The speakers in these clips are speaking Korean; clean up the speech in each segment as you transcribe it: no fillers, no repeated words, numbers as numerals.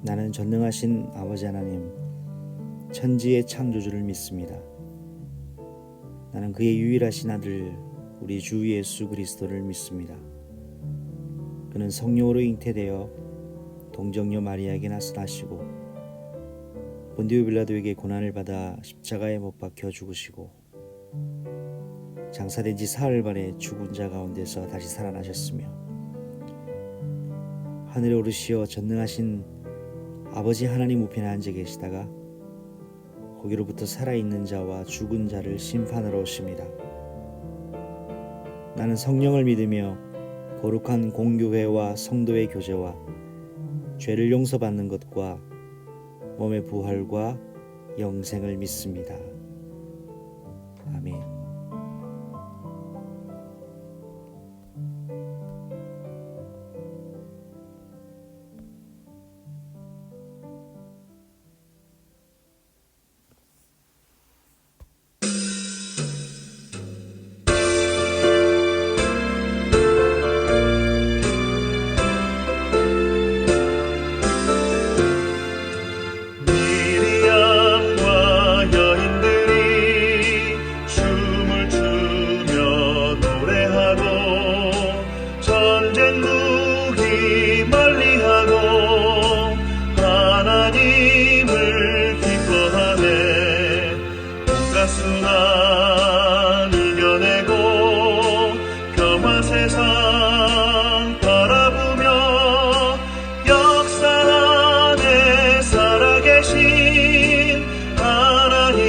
나는 전능하신 아버지 하나님, 천지의 창조주를 믿습니다. 나는 그의 유일하신 아들 우리 주 예수 그리스도를 믿습니다. 그는 성령으로 잉태되어 동정녀 마리아에게 나타나시고 본디오 빌라도에게 고난을 받아 십자가에 못 박혀 죽으시고 장사된 지 사흘 만에 죽은 자 가운데서 다시 살아나셨으며 하늘에 오르시어 전능하신 아버지 하나님 우편에 앉아 계시다가 거기로부터 살아있는 자와 죽은 자를 심판하러 오십니다. 나는 성령을 믿으며 거룩한 공교회와 성도의 교제와 죄를 용서받는 것과 몸의 부활과 영생을 믿습니다. 아멘. 순환 이겨내고 평화 세상 바라보며 역사 안에 살아계신 하나님을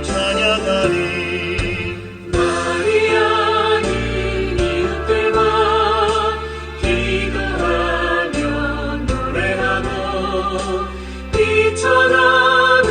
찬양하리. 마리아는 이웃들과 기도하며 노래하고 비천함을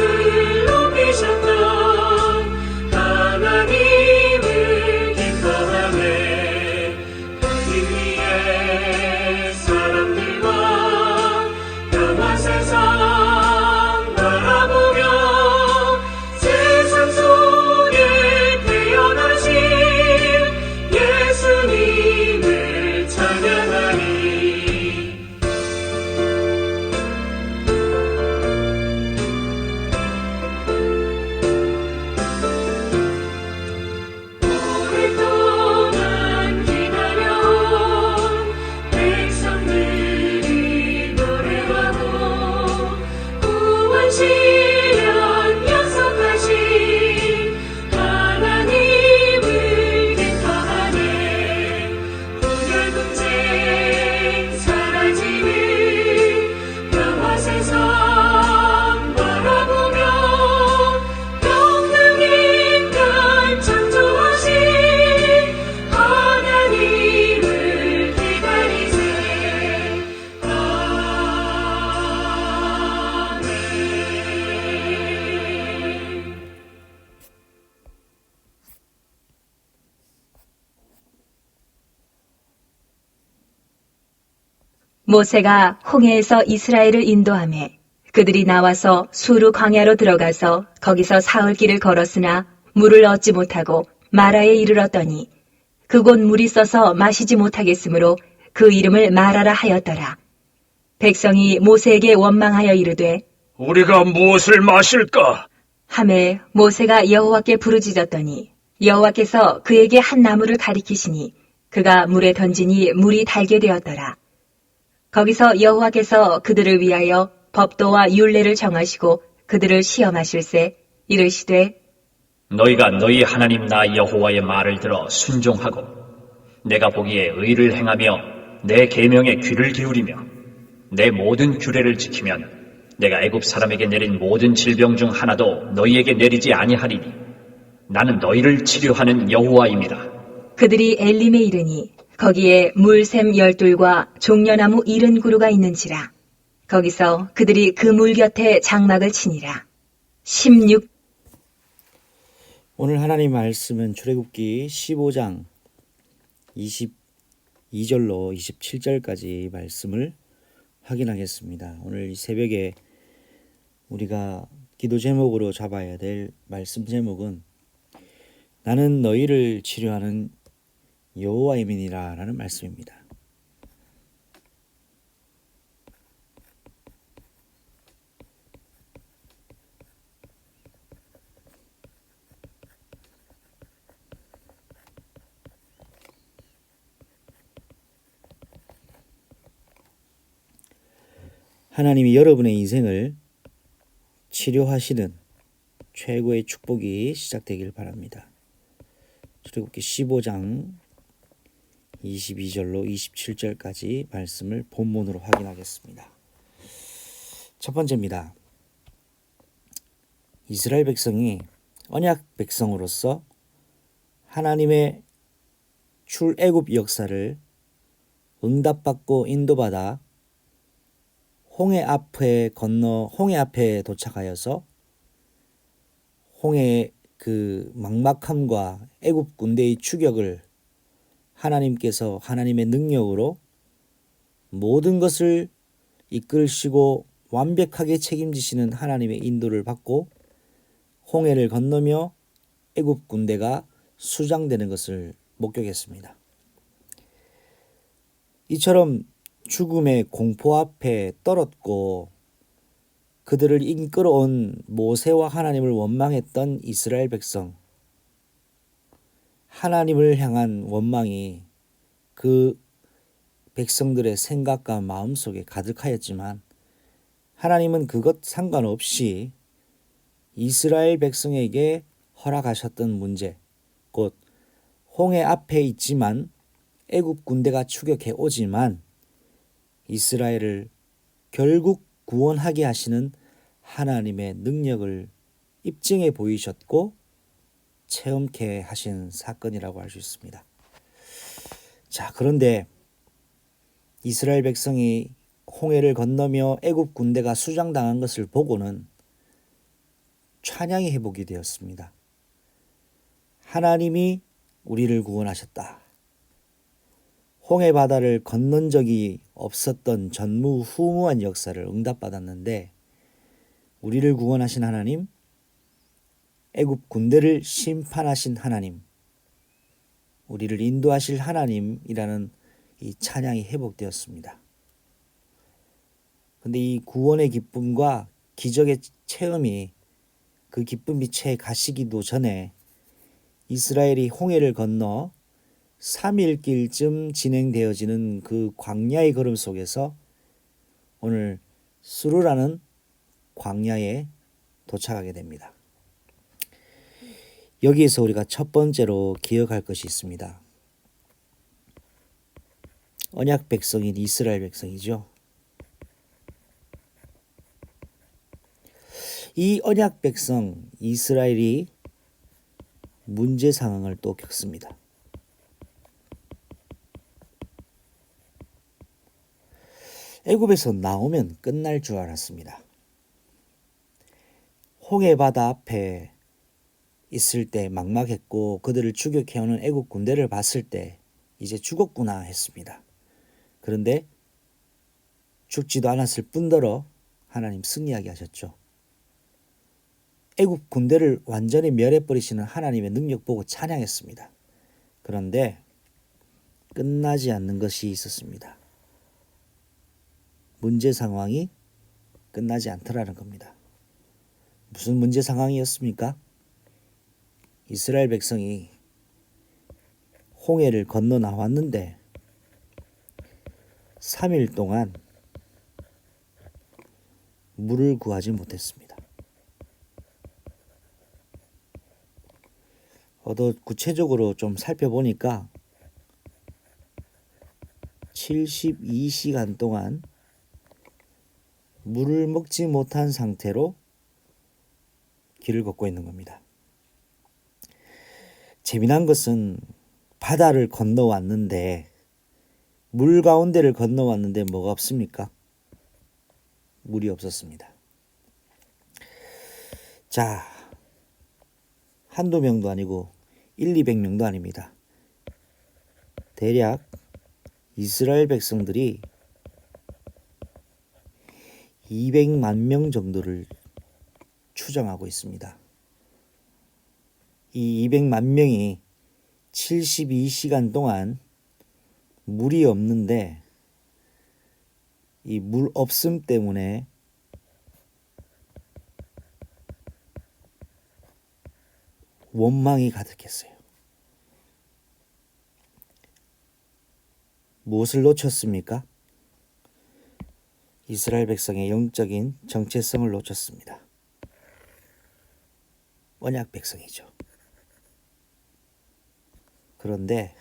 모세가 홍해에서 이스라엘을 인도하매 그들이 나와서 수르 광야로 들어가서 거기서 사흘 길을 걸었으나 물을 얻지 못하고 마라에 이르렀더니 그곳 물이 써서 마시지 못하겠으므로 그 이름을 마라라 하였더라. 백성이 모세에게 원망하여 이르되 우리가 무엇을 마실까? 하매 모세가 여호와께 부르짖었더니 여호와께서 그에게 한 나무를 가리키시니 그가 물에 던지니 물이 달게 되었더라. 거기서 여호와께서 그들을 위하여 법도와 율례를 정하시고 그들을 시험하실세 이르시되 너희가 너희 하나님 나 여호와의 말을 들어 순종하고 내가 보기에 의를 행하며 내 계명에 귀를 기울이며 내 모든 규례를 지키면 내가 애굽 사람에게 내린 모든 질병 중 하나도 너희에게 내리지 아니하리니 나는 너희를 치료하는 여호와임이라. 그들이 엘림에 이르니 거기에 물샘 12과 종려나무 70그루가 있는지라. 거기서 그들이 그 물 곁에 장막을 치니라. 16. 오늘 하나님 말씀은 출애굽기 15장 22절로 27절까지 말씀을 확인하겠습니다. 오늘 이 새벽에 우리가 기도 제목으로 잡아야 될 말씀 제목은 나는 너희를 치료하는 여호와임이니라 라는 말씀입니다. 하나님이 여러분의 인생을 치료하시는 최고의 축복이 시작되길 바랍니다. 출애굽기 15장 22절로 27절까지 말씀을 본문으로 확인하겠습니다. 첫 번째입니다. 이스라엘 백성이 언약 백성으로서 하나님의 출애굽 역사를 응답받고 인도받아 홍해 앞에 도착하여서 홍해의 그 막막함과 애굽 군대의 추격을 하나님께서 하나님의 능력으로 모든 것을 이끌시고 완벽하게 책임지시는 하나님의 인도를 받고 홍해를 건너며 애굽 군대가 수장되는 것을 목격했습니다. 이처럼 죽음의 공포 앞에 떨었고 그들을 이끌어온 모세와 하나님을 원망했던 이스라엘 백성, 하나님을 향한 원망이 그 백성들의 생각과 마음속에 가득하였지만 하나님은 그것 상관없이 이스라엘 백성에게 허락하셨던 문제, 곧 홍해 앞에 있지만 애굽 군대가 추격해 오지만 이스라엘을 결국 구원하게 하시는 하나님의 능력을 입증해 보이셨고 체험케 하신 사건이라고 할 수 있습니다. 자, 그런데 이스라엘 백성이 홍해를 건너며 애굽 군대가 수장당한 것을 보고는 찬양의 회복이 되었습니다. 하나님이 우리를 구원하셨다. 홍해 바다를 건넌 적이 없었던 전무후무한 역사를 응답받았는데 우리를 구원하신 하나님, 애굽 군대를 심판하신 하나님, 우리를 인도하실 하나님이라는 이 찬양이 회복되었습니다. 그런데 이 구원의 기쁨과 기적의 체험이 그 기쁨이 채 가시기도 전에 이스라엘이 홍해를 건너 3일길쯤 진행되어지는 그 광야의 걸음 속에서 오늘 수르라는 광야에 도착하게 됩니다. 여기에서 우리가 첫 번째로 기억할 것이 있습니다. 언약 백성인 이스라엘 백성이죠. 이 언약 백성 이스라엘이 문제 상황을 또 겪습니다. 애굽에서 나오면 끝날 줄 알았습니다. 홍해 바다 앞에 있을 때 막막했고 그들을 추격해오는 애굽 군대를 봤을 때 이제 죽었구나 했습니다. 그런데 죽지도 않았을 뿐더러 하나님 승리하게 하셨죠. 애굽 군대를 완전히 멸해버리시는 하나님의 능력 보고 찬양했습니다. 그런데 끝나지 않는 것이 있었습니다. 문제 상황이 끝나지 않더라는 겁니다. 무슨 문제 상황이었습니까? 이스라엘 백성이 홍해를 건너 나왔는데 3일 동안 물을 구하지 못했습니다. 더 구체적으로 좀 살펴보니까 72시간 동안 물을 먹지 못한 상태로 길을 걷고 있는 겁니다. 재미난 것은 바다를 건너왔는데 물 가운데를 건너왔는데 뭐가 없습니까? 물이 없었습니다. 자, 한두 명도 아니고 200명도 아닙니다. 대략 이스라엘 백성들이 200만 명 정도를 추정하고 있습니다. 이 200만 명이 72시간 동안 물이 없는데 이 물 없음 때문에 원망이 가득했어요. 무엇을 놓쳤습니까? 이스라엘 백성의 영적인 정체성을 놓쳤습니다. 언약 백성이죠. 그런데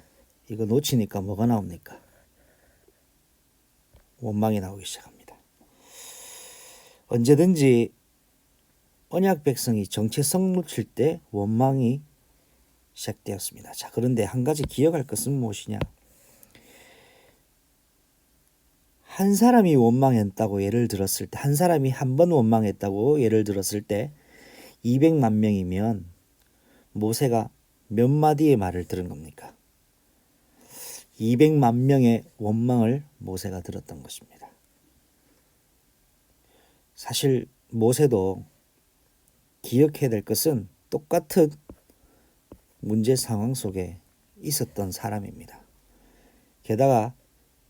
이거 놓치니까 뭐가 나옵니까? 원망이 나오기 시작합니다. 언제든지 언약 백성이 정체성 놓칠 때 원망이 시작되었습니다. 자, 그런데 한 가지 기억할 것은 무엇이냐? 한 사람이 원망했다고 예를 들었을 때, 한 사람이 한 번 원망했다고 예를 들었을 때 200만 명이면 모세가 몇 마디의 말을 들은 겁니까? 200만 명의 원망을 모세가 들었던 것입니다. 사실 모세도 기억해야 될 것은 똑같은 문제 상황 속에 있었던 사람입니다. 게다가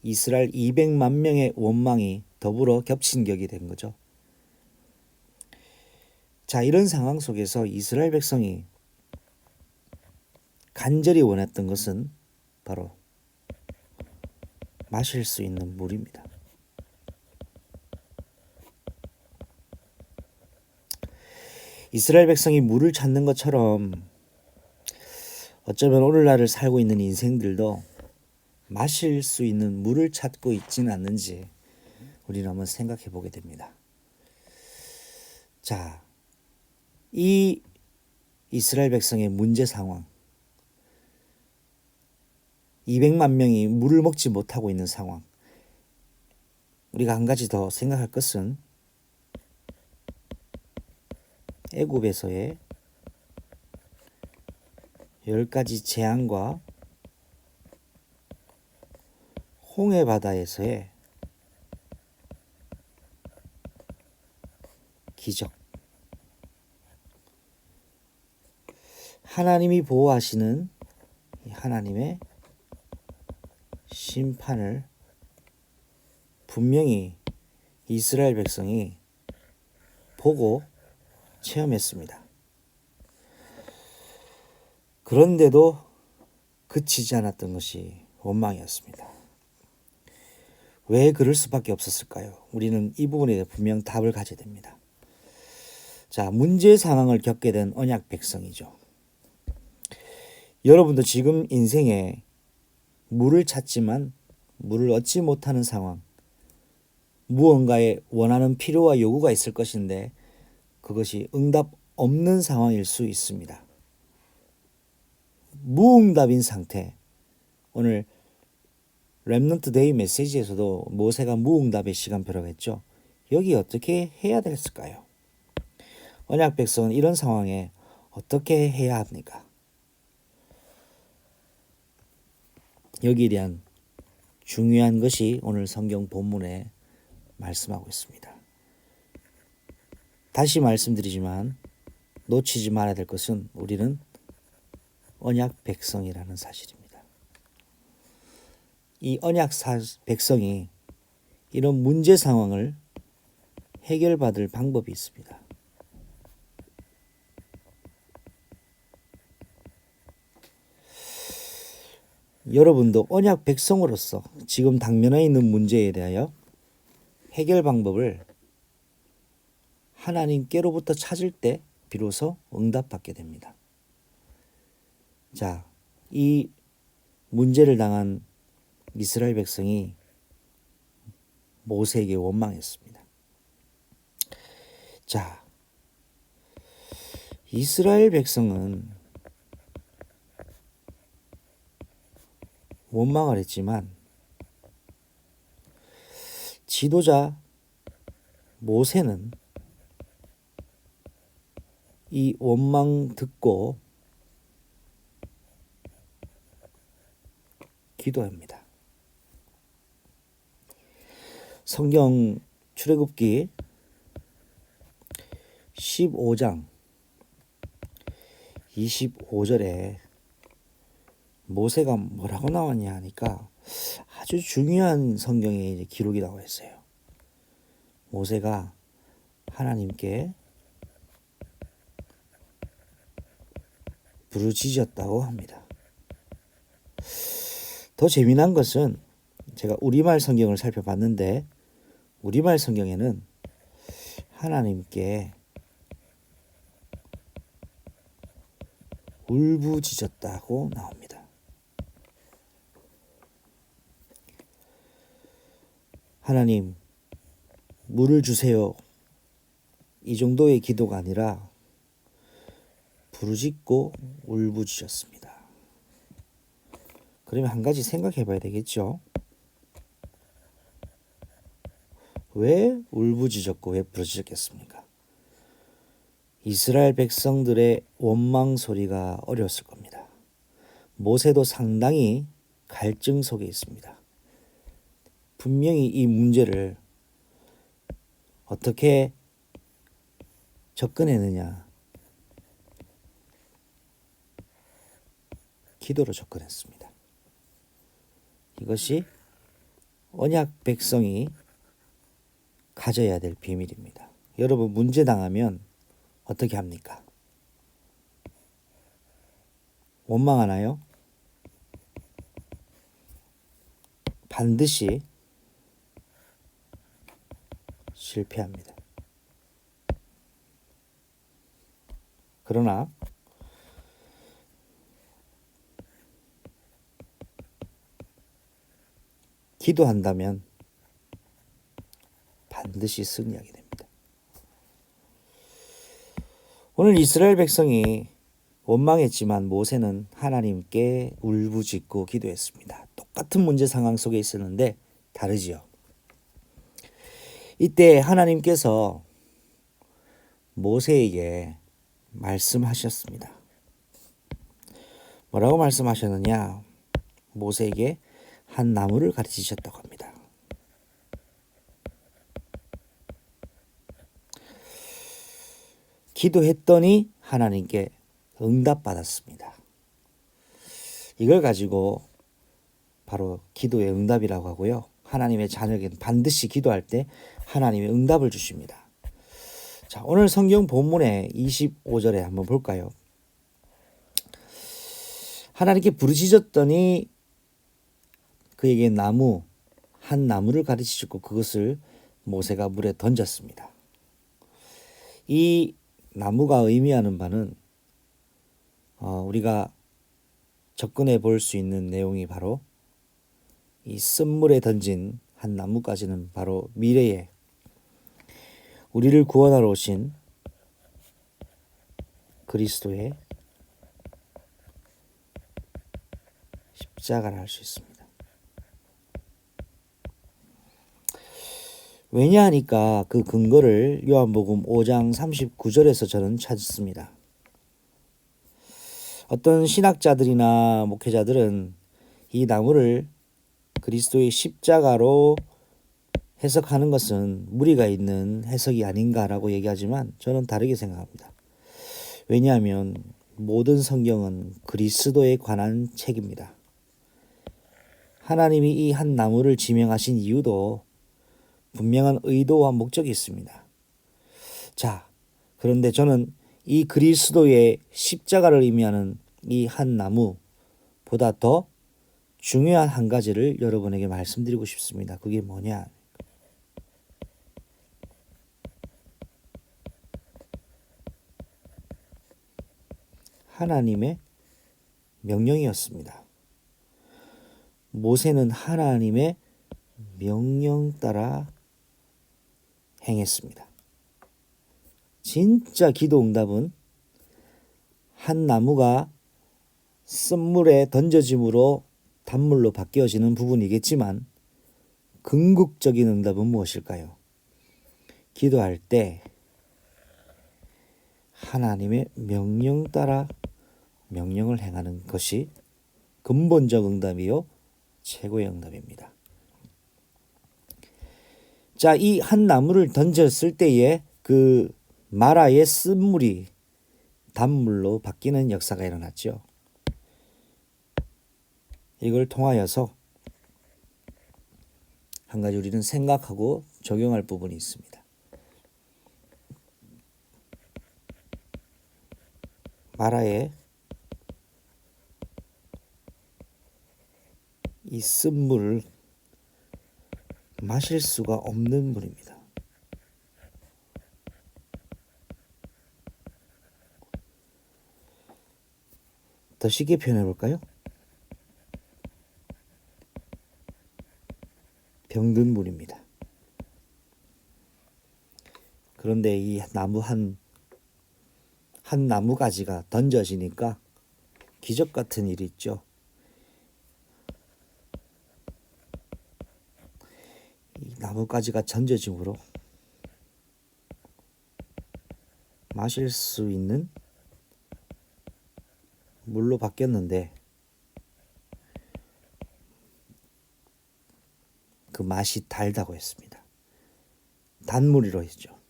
이스라엘 200만 명의 원망이 더불어 겹친 격이 된 거죠. 자, 이런 상황 속에서 이스라엘 백성이 간절히 원했던 것은 바로 마실 수 있는 물입니다. 이스라엘 백성이 물을 찾는 것처럼 어쩌면 오늘날을 살고 있는 인생들도 마실 수 있는 물을 찾고 있지는 않는지 우리는 한번 생각해 보게 됩니다. 자, 이 이스라엘 백성의 문제 상황, 200만 명이 물을 먹지 못하고 있는 상황, 우리가 한 가지 더 생각할 것은 애굽에서의 10가지 재앙과 홍해 바다에서의 기적, 하나님이 보호하시는 하나님의 심판을 분명히 이스라엘 백성이 보고 체험했습니다. 그런데도 그치지 않았던 것이 원망이었습니다. 왜 그럴 수밖에 없었을까요? 우리는 이 부분에 대해 분명 답을 가져야 됩니다. 자, 문제 상황을 겪게 된 언약 백성이죠. 여러분도 지금 인생에 물을 찾지만 물을 얻지 못하는 상황, 무언가에 원하는 필요와 요구가 있을 것인데 그것이 응답 없는 상황일 수 있습니다. 무응답인 상태. 오늘 렘넌트 데이 메시지에서도 모세가 무응답의 시간표라고 했죠. 여기 어떻게 해야 됐을까요? 언약 백성은 이런 상황에 어떻게 해야 합니까? 여기에 대한 중요한 것이 오늘 성경 본문에 말씀하고 있습니다. 다시 말씀드리지만 놓치지 말아야 될 것은 우리는 언약 백성이라는 사실입니다. 이 언약 백성이 이런 문제 상황을 해결받을 방법이 있습니다. 여러분도 언약 백성으로서 지금 당면에 있는 문제에 대하여 해결 방법을 하나님께로부터 찾을 때 비로소 응답받게 됩니다. 자, 이 문제를 당한 이스라엘 백성이 모세에게 원망했습니다. 자, 이스라엘 백성은 원망을 했지만 지도자 모세는 이 원망 듣고 기도합니다. 성경 출애굽기 15장 25절에 모세가 뭐라고 나왔냐 하니까 아주 중요한 성경에 이제 기록이 나와 있어요. 모세가 하나님께 부르짖었다고 합니다. 더 재미난 것은 제가 우리말 성경을 살펴봤는데 우리말 성경에는 하나님께 울부짖었다고 나옵니다. 하나님, 물을 주세요. 이 정도의 기도가 아니라 부르짖고 울부짖었습니다. 그러면 한 가지 생각해 봐야 되겠죠? 왜 울부짖었고 왜 부르짖었겠습니까? 이스라엘 백성들의 원망 소리가 어려웠을 겁니다. 모세도 상당히 갈증 속에 있습니다. 분명히 이 문제를 어떻게 접근했느냐? 기도로 접근했습니다. 이것이 언약 백성이 가져야 될 비밀입니다. 여러분, 문제 당하면 어떻게 합니까? 원망하나요? 반드시 실패합니다. 그러나 기도한다면 반드시 승리하게 됩니다. 오늘 이스라엘 백성이 원망했지만 모세는 하나님께 울부짖고 기도했습니다. 똑같은 문제 상황 속에 있었는데 다르지요. 이때 하나님께서 모세에게 말씀하셨습니다. 뭐라고 말씀하셨느냐? 모세에게 한 나무를 가르치셨다고 합니다. 기도했더니 하나님께 응답받았습니다. 이걸 가지고 바로 기도의 응답이라고 하고요. 하나님의 자녀에게는 반드시 기도할 때 하나님의 응답을 주십니다. 자, 오늘 성경 본문의 25절에 한번 볼까요? 하나님께 부르짖었더니 그에게 한 나무를 가르치셨고 그것을 모세가 물에 던졌습니다. 이 나무가 의미하는 바는 우리가 접근해 볼 수 있는 내용이 바로 이 쓴물에 던진 한 나무까지는 바로 미래에 우리를 구원하러 오신 그리스도의 십자가를 알 수 있습니다. 왜냐하니까 그 근거를 요한복음 5장 39절에서 저는 찾습니다. 어떤 신학자들이나 목회자들은 이 나무를 그리스도의 십자가로 해석하는 것은 무리가 있는 해석이 아닌가라고 얘기하지만 저는 다르게 생각합니다. 왜냐하면 모든 성경은 그리스도에 관한 책입니다. 하나님이 이 한 나무를 지명하신 이유도 분명한 의도와 목적이 있습니다. 자, 그런데 저는 이 그리스도의 십자가를 의미하는 이 한 나무보다 더 중요한 한 가지를 여러분에게 말씀드리고 싶습니다. 그게 뭐냐? 하나님의 명령이었습니다. 모세는 하나님의 명령 따라 행했습니다. 진짜 기도 응답은 한 나무가 쓴물에 던져짐으로 단물로 바뀌어지는 부분이겠지만 궁극적인 응답은 무엇일까요? 기도할 때 하나님의 명령 따라 명령을 행하는 것이 근본적 응답이요 최고의 응답입니다. 자, 이 한 나무를 던졌을 때에 그 마라의 쓴물이 단물로 바뀌는 역사가 일어났죠. 이걸 통하여서 한 가지 우리는 생각하고 적용할 부분이 있습니다. 마라의 이 쓴물을 마실 수가 없는 물입니다. 더 쉽게 표현해 볼까요? 병든 물입니다. 그런데 이 나무 한 나무 가지가 던져지니까 기적 같은 일이 있죠. 이 나무 가지가 던져짐으로 마실 수 있는 물로 바뀌었는데 그 맛이 달다고 했습니다. 단물이로 했죠.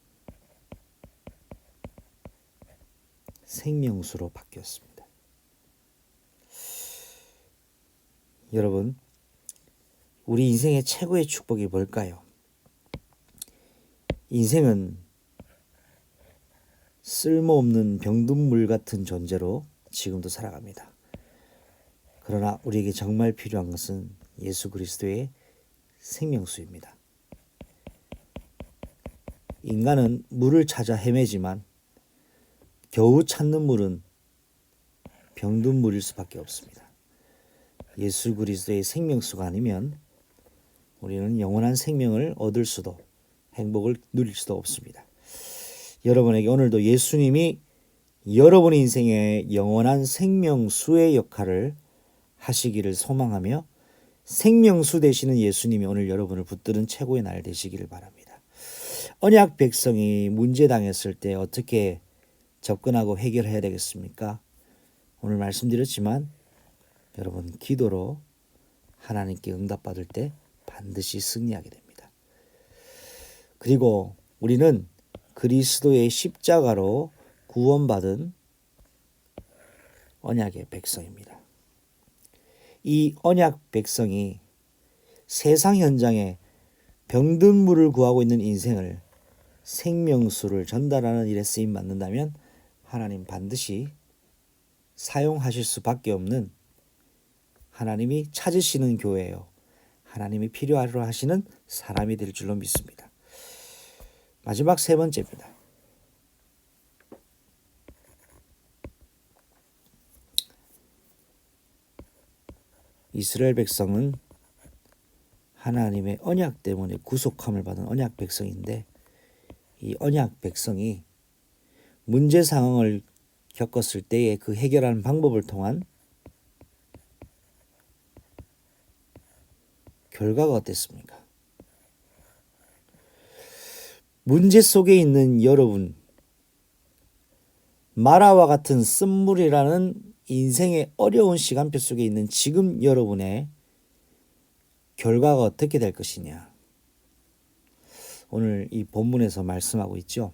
생명수로 바뀌었습니다. 여러분, 우리 인생의 최고의 축복이 뭘까요? 인생은 쓸모없는 병든 물 같은 존재로 지금도 살아갑니다. 그러나 우리에게 정말 필요한 것은 예수 그리스도의 생명수입니다. 인간은 물을 찾아 헤매지만 겨우 찾는 물은 병든 물일 수밖에 없습니다. 예수 그리스도의 생명수가 아니면 우리는 영원한 생명을 얻을 수도 행복을 누릴 수도 없습니다. 여러분에게 오늘도 예수님이 여러분의 인생의 영원한 생명수의 역할을 하시기를 소망하며 생명수 되시는 예수님이 오늘 여러분을 붙드는 최고의 날 되시기를 바랍니다. 언약 백성이 문제 당했을 때 어떻게 접근하고 해결해야 되겠습니까? 오늘 말씀드렸지만 여러분 기도로 하나님께 응답받을 때 반드시 승리하게 됩니다. 그리고 우리는 그리스도의 십자가로 구원받은 언약의 백성입니다. 이 언약 백성이 세상 현장에 병든 물을 구하고 있는 인생을 생명수를 전달하는 일에 쓰임 받는다면 하나님 반드시 사용하실 수밖에 없는 하나님이 찾으시는 교회요. 하나님이 필요하려 하시는 사람이 될 줄로 믿습니다. 마지막 세 번째입니다. 이스라엘 백성은 하나님의 언약 때문에 구속함을 받은 언약 백성인데 이 언약 백성이 문제 상황을 겪었을 때에 그 해결하는 방법을 통한 결과가 어땠습니까? 문제 속에 있는 여러분, 마라와 같은 쓴물이라는 인생의 어려운 시간표 속에 있는 지금 여러분의 결과가 어떻게 될 것이냐. 오늘 이 본문에서 말씀하고 있죠.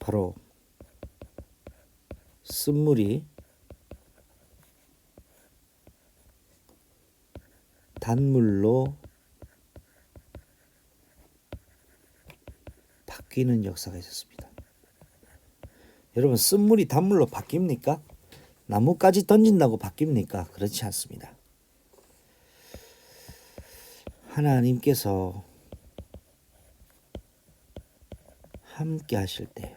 바로 쓴물이 단물로 바뀌는 역사가 있었습니다. 여러분, 쓴물이 단물로 바뀝니까? 나무까지 던진다고 바뀝니까? 그렇지 않습니다. 하나님께서 함께 하실 때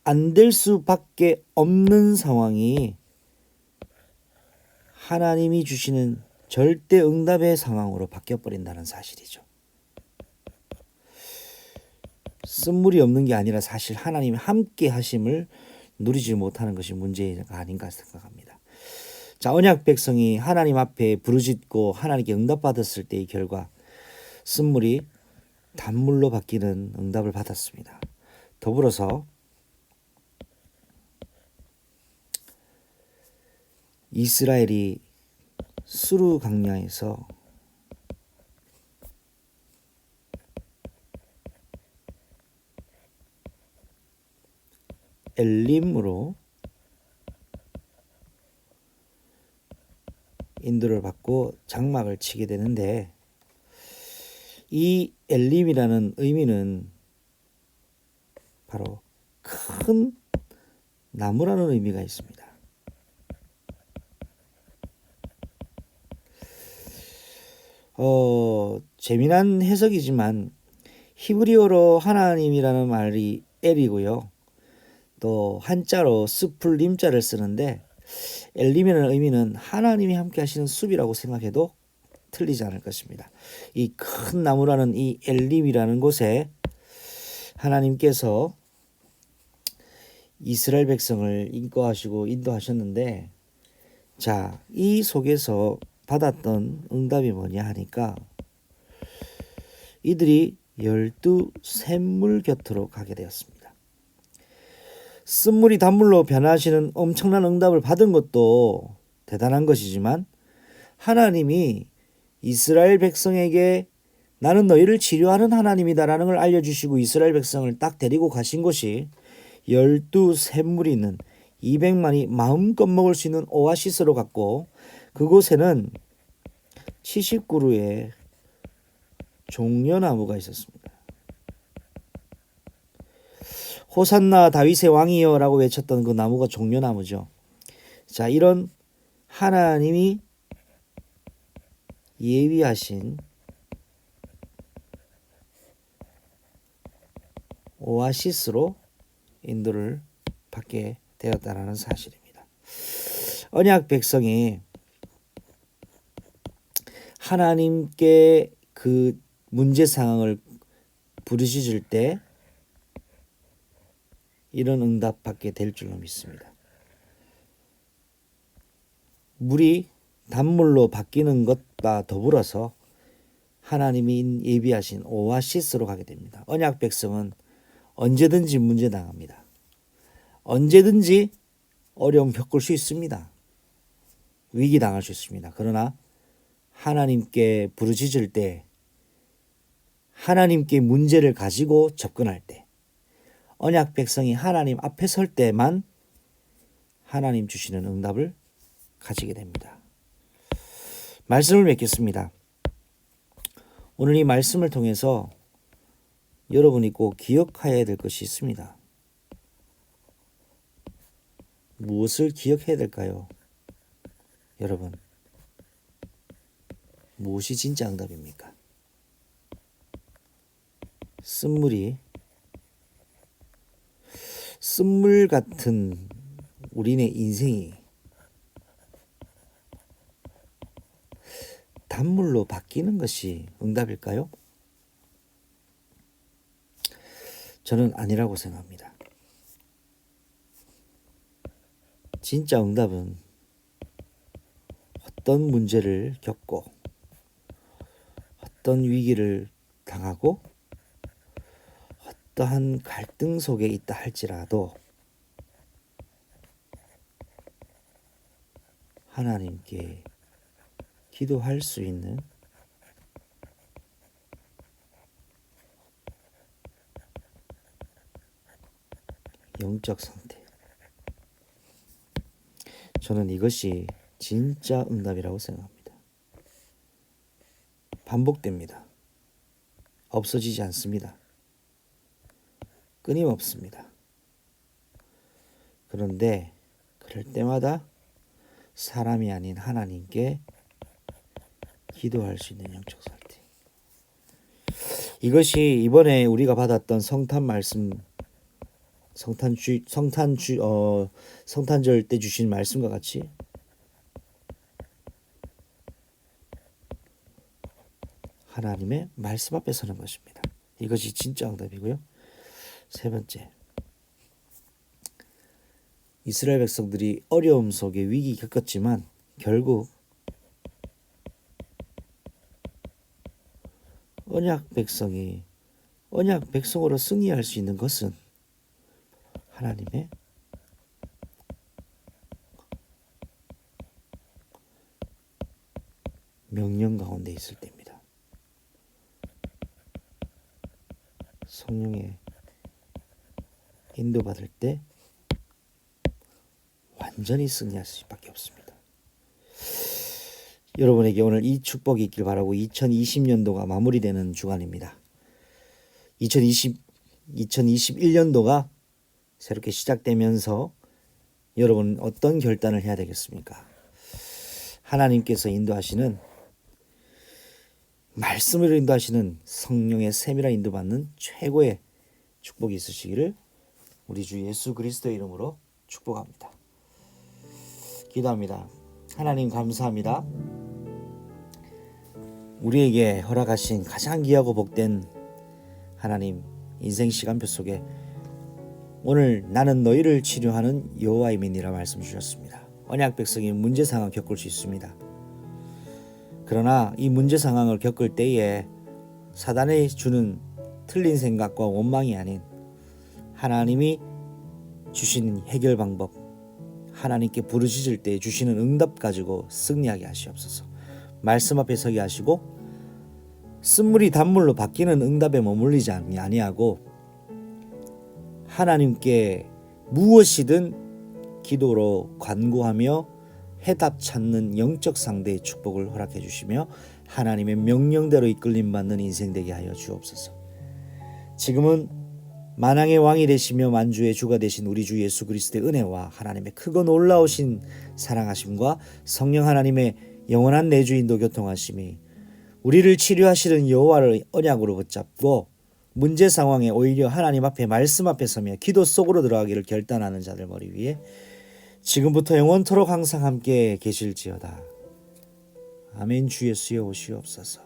안 될 수밖에 없는 상황이 하나님이 주시는 절대 응답의 상황으로 바뀌어버린다는 사실이죠. 쓴물이 없는 게 아니라 사실 하나님이 함께 하심을 누리지 못하는 것이 문제가 아닌가 생각합니다. 자, 언약 백성이 하나님 앞에 부르짖고 하나님께 응답받았을 때의 결과 쓴물이 단물로 바뀌는 응답을 받았습니다. 더불어서 이스라엘이 수르 광야에서 엘림으로 인도를 받고 장막을 치게 되는데 이 엘림이라는 의미는 바로 큰 나무라는 의미가 있습니다. 재미난 해석이지만 히브리어로 하나님이라는 말이 엘이고요. 또 한자로 스풀림자를 쓰는데 엘림이라는 의미는 하나님이 함께 하시는 숲이라고 생각해도 틀리지 않을 것입니다. 이 큰 나무라는 이 엘림이라는 곳에 하나님께서 이스라엘 백성을 인도하시고 인도하셨는데, 자, 이 속에서 받았던 응답이 뭐냐 하니까 이들이 12 샘물 곁으로 가게 되었습니다. 쓴물이 단물로 변하시는 엄청난 응답을 받은 것도 대단한 것이지만 하나님이 이스라엘 백성에게 나는 너희를 치료하는 하나님이다라는 걸 알려주시고 이스라엘 백성을 딱 데리고 가신 곳이 12 샘물이 있는 200만이 마음껏 먹을 수 있는 오아시스로 갔고, 그곳에는 70그루의 종려나무가 있었습니다. 호산나 다윗의 왕이여 라고 외쳤던 그 나무가 종려나무죠. 자, 이런 하나님이 예비하신 오아시스로 인도를 받게 되었다는 사실입니다. 언약 백성이 하나님께 그 문제 상황을 부르짖을 때 이런 응답 받게 될 줄로 믿습니다. 물이 단물로 바뀌는 것과 더불어서 하나님이 예비하신 오아시스로 가게 됩니다. 언약 백성은 언제든지 문제 당합니다. 언제든지 어려움 겪을 수 있습니다. 위기 당할 수 있습니다. 그러나 하나님께 부르짖을 때, 하나님께 문제를 가지고 접근할 때, 언약 백성이 하나님 앞에 설 때만 하나님 주시는 응답을 가지게 됩니다. 말씀을 맺겠습니다. 오늘 이 말씀을 통해서 여러분이 꼭 기억해야 될 것이 있습니다. 무엇을 기억해야 될까요? 여러분, 무엇이 진짜 응답입니까? 쓴물 같은 우리네 인생이 단물로 바뀌는 것이 응답일까요? 저는 아니라고 생각합니다. 진짜 응답은 어떤 문제를 겪고 어떤 위기를 당하고 어떠한 갈등 속에 있다 할지라도 하나님께 기도할 수 있는 영적 상태. 저는 이것이 진짜 응답이라고 생각합니다. 반복됩니다. 없어지지 않습니다. 끊임없습니다. 그런데 그럴 때마다 사람이 아닌 하나님께 기도할 수 있는 영적 상태. 이것이 이번에 우리가 받았던 성탄 말씀, 성탄절 때 주신 말씀과 같이 하나님의 말씀 앞에 서는 것입니다. 이것이 진짜 응답이고요. 세 번째, 이스라엘 백성들이 어려움 속에 위기 겪었지만 결국 언약 백성이 언약 백성으로 승리할 수 있는 것은 하나님의 명령 가운데 있을 때입니다. 성령의 인도받을 때 완전히 승리할 수밖에 없습니다. 여러분에게 오늘 이 축복이 있길 바라고 2020년도가 마무리되는 주간입니다. 2021년도가 새롭게 시작되면서 여러분 어떤 결단을 해야 되겠습니까? 하나님께서 인도하시는 말씀으로 인도하시는 성령의 세밀한 인도받는 최고의 축복이 있으시기를 우리 주 예수 그리스도의 이름으로 축복합니다. 기도합니다. 하나님 감사합니다. 우리에게 허락하신 가장 귀하고 복된 하나님 인생 시간표 속에 오늘 나는 너희를 치료하는 여호와의 민이라 말씀 주셨습니다. 언약 백성이 문제 상황 겪을 수 있습니다. 그러나 이 문제 상황을 겪을 때에 사단이 주는 틀린 생각과 원망이 아닌 하나님이 주신 해결 방법, 하나님께 부르짖을 때 주시는 응답 가지고 승리하게 하시옵소서. 말씀 앞에 서게 하시고 쓴물이 단물로 바뀌는 응답에 머물리지 아니하고 하나님께 무엇이든 기도로 간구하며 해답 찾는 영적 상대의 축복을 허락해 주시며 하나님의 명령대로 이끌림 받는 인생 되게 하여 주옵소서. 지금은 만왕의 왕이 되시며 만주의 주가 되신 우리 주 예수 그리스도의 은혜와 하나님의 크고 놀라우신 사랑하심과 성령 하나님의 영원한 내주인도 교통하심이 우리를 치료하시는 여호와를 언약으로 붙잡고 문제 상황에 오히려 하나님 앞에 말씀 앞에 서며 기도 속으로 들어가기를 결단하는 자들 머리 위에 지금부터 영원토록 항상 함께 계실지어다. 아멘. 주 예수여 오시옵소서.